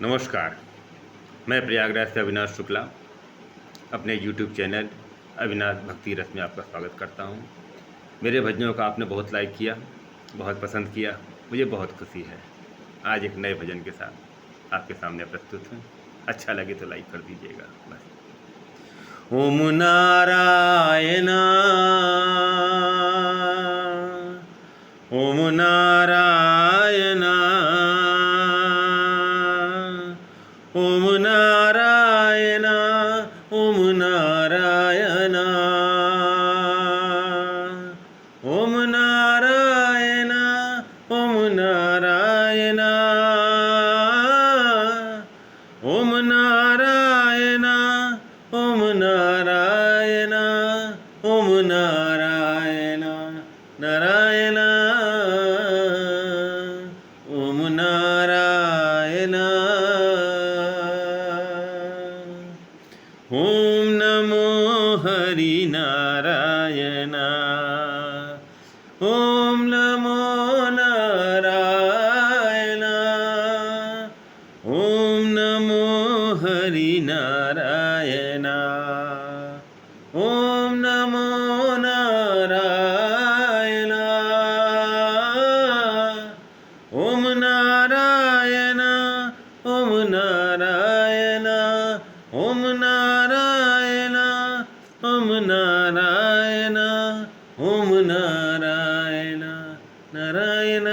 नमस्कार। मैं प्रयागराज से अविनाश शुक्ला अपने यूट्यूब चैनल अविनाश भक्ति रस में आपका स्वागत करता हूं। मेरे भजनों का आपने बहुत लाइक किया, बहुत पसंद किया, मुझे बहुत खुशी है। आज एक नए भजन के साथ आपके सामने प्रस्तुत हूं। अच्छा लगे तो लाइक कर दीजिएगा बस। ओम नारायण ओम नारायण ओम नारायण ओम नारायण ओम नारायण ओम नारायण ओम नारायण ओम नारायण ओम नारायण नारायण ओम नारायण ओम नमो हरि नारायण ओम नमो नारायण ओम नमो हरि नारायण ओम नमो नारायण ओम नारायण ओम नारायण ओम नारायण ओम नारायण ओम नारायण नारायण।